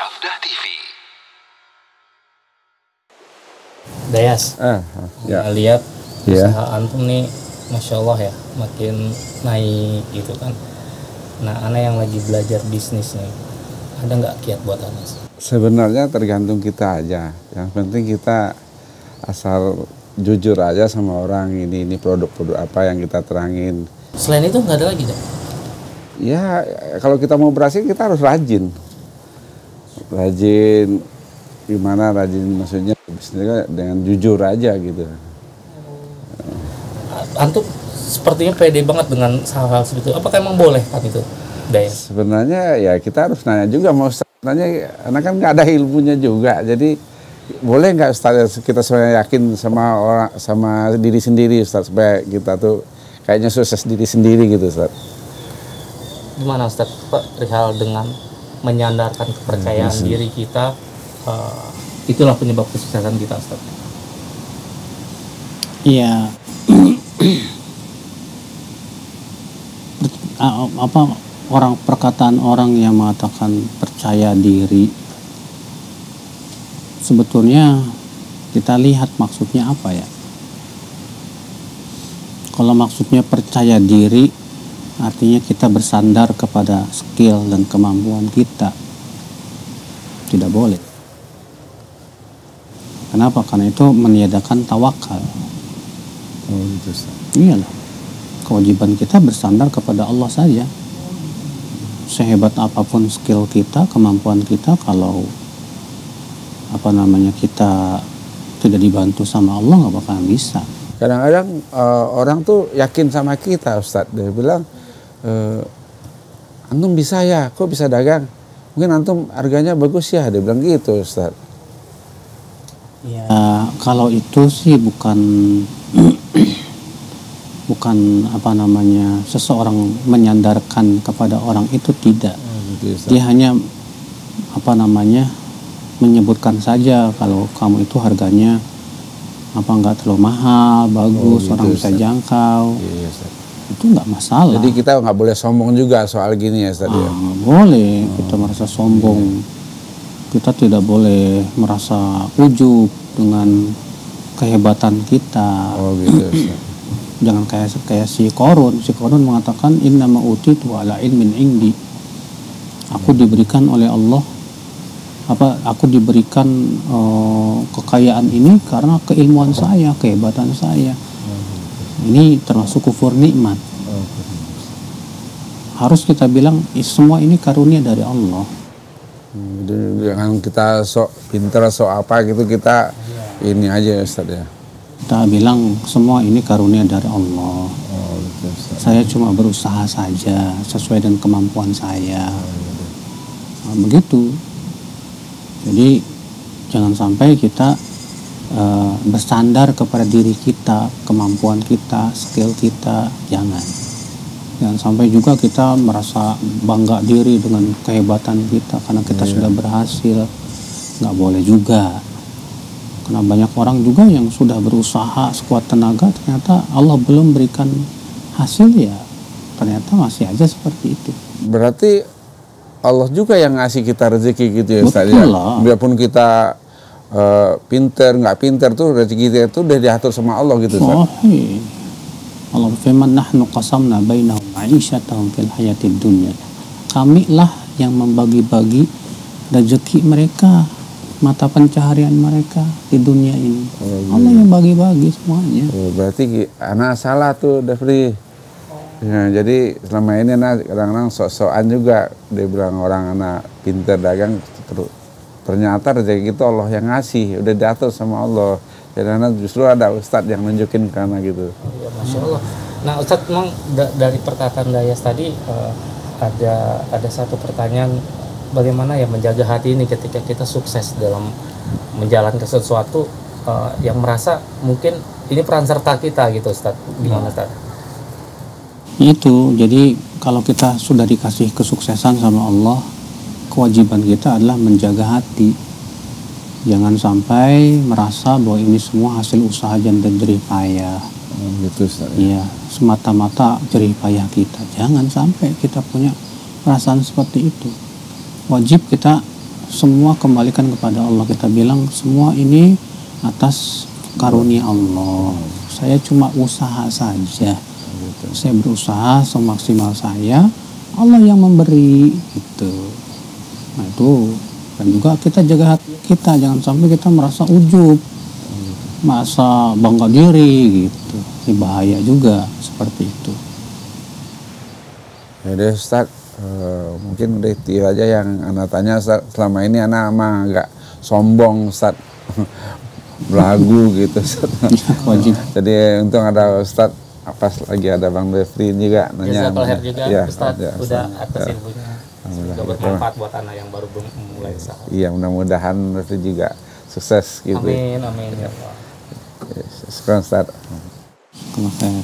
Safdah TV. Dayas, ya. lihat Ya. usaha antum nih, masya Allah ya, makin naik gitu kan. Nah, ana yang lagi belajar bisnis nih, ada nggak kiat buat ana? Sebenarnya tergantung kita aja. Yang penting kita asal jujur aja sama orang, ini produk-produk apa yang kita terangin. Selain itu nggak ada lagi, Dok? Ya, kalau kita mau berhasil kita harus rajin. Rajin gimana rajin maksudnya bisnisnya dengan jujur aja gitu. Antum sepertinya pede banget dengan hal-hal seperti itu. Apakah emang boleh kan itu, Dayas? Sebenarnya ya kita harus nanya juga, mau Ustaz nanya, anak kan nggak ada ilmunya juga, jadi boleh nggak Ustaz kita sebenarnya yakin sama orang, sama diri sendiri Ustaz, supaya kita tuh kayaknya sukses diri sendiri gitu Ustaz. Gimana Ustaz, perihal dengan menyandarkan kepercayaan diri kita, itulah penyebab kesuksesan kita, Ustaz? Iya. Perkataan orang yang mengatakan percaya diri, sebetulnya kita lihat maksudnya apa ya. Kalau maksudnya percaya diri, artinya kita bersandar kepada skill dan kemampuan kita. Tidak boleh. Kenapa? Karena itu meniadakan tawakal. Oh gitu Ustaz. Iyalah, kewajiban kita bersandar kepada Allah saja. Sehebat apapun skill kita, kemampuan kita, kalau kita tidak dibantu sama Allah, nggak bakalan bisa. Kadang-kadang orang tuh yakin sama kita Ustaz, dia bilang antum bisa ya, kok bisa dagang, mungkin antum harganya bagus ya, dia bilang gitu Ustaz. Ya, kalau itu sih bukan seseorang menyandarkan kepada orang itu, tidak. Dia hanya menyebutkan saja kalau kamu itu harganya nggak terlalu mahal, bagus, orang bisa jangkau. Iya, Ustaz. Itu nggak masalah. Jadi kita nggak boleh sombong juga soal gini ya Ustaz. Nggak boleh kita merasa sombong. Kita tidak boleh merasa ujub dengan kehebatan kita. Oh gitu Ustaz. Jangan kayak si Qarun. Si Qarun mengatakan innama utitu ala ilmin indi. Aku diberikan oleh Allah aku diberikan kekayaan ini karena keilmuan saya, kehebatan saya. Ini termasuk kufur nikmat. Harus kita bilang semua ini karunia dari Allah. Jangan kita sok pintar, sok apa gitu, kita ini aja Ustaz ya. Kita bilang semua ini karunia dari Allah. Oh, gitu, Ustaz. Saya cuma berusaha saja sesuai dengan kemampuan saya. Nah, begitu. Jadi jangan sampai kita bersandar kepada diri kita, kemampuan kita, skill kita. Jangan sampai juga kita merasa bangga diri dengan kehebatan kita karena kita sudah berhasil. Nggak boleh juga. Karena banyak orang juga yang sudah berusaha sekuat tenaga, ternyata Allah belum berikan hasil, ya ternyata masih aja seperti itu. Berarti Allah juga yang ngasih kita rezeki gitu ya Ustaz ya. Biarpun kita pinter nggak pinter tuh, rezeki kita itu udah diatur sama Allah gitu Ustaz. Allah firman, nahnu qasamna bainahum ma'isyatahum fil hayatid dunya. Kami lah yang membagi-bagi rezeki mereka, mata pencaharian mereka di dunia ini. Allah yang bagi-bagi semuanya. Berarti anak salah tuh Dafri. Ya, jadi selama ini anak kadang-kadang sok-sokan juga, dia bilang orang anak pintar dagang, ternyata rezeki itu Allah yang ngasih, udah diatur sama Allah. Jadi anak justru ada Ustadz yang nunjukin karena gitu. Ya, Masya Allah. Nah Ustadz, memang dari perkataan Dayas tadi ada satu pertanyaan, bagaimana ya menjaga hati ini ketika kita sukses dalam menjalankan sesuatu yang merasa mungkin ini peran serta kita gitu Ustadz. Gimana Ustadz? Itu, jadi kalau kita sudah dikasih kesuksesan sama Allah, kewajiban kita adalah menjaga hati. Jangan sampai merasa bahwa ini semua hasil usaha dan jerih payah. Gitu Ustaz. Iya, semata-mata jerih payah kita. Jangan sampai kita punya perasaan seperti itu. Wajib kita semua kembalikan kepada Allah. Kita bilang semua ini atas karunia Allah. Saya cuma usaha saja. Saya berusaha semaksimal saya. Allah yang memberi gitu. Nah itu. Dan juga kita jaga hati kita, jangan sampai kita merasa ujub, merasa bangga diri gitu. Ini bahaya juga seperti itu. Ya deh Ustaz, mungkin udah itu aja yang anak tanya Ustaz. Selama ini anak mah agak sombong Ustaz, belagu gitu Ustaz. Wajib. Jadi untung ada Ustaz, pas lagi ada Bang Defri juga nanya. Jazakallah juga Ya, Ustaz ya, udah Ustaz. atas ilmunya. Semoga bermanfaat buat anak yang baru mulai usaha. Iya, mudah-mudahan Defri juga sukses gitu. Amin, amin ya Allah. Sekarang Ustaz. Kalau saya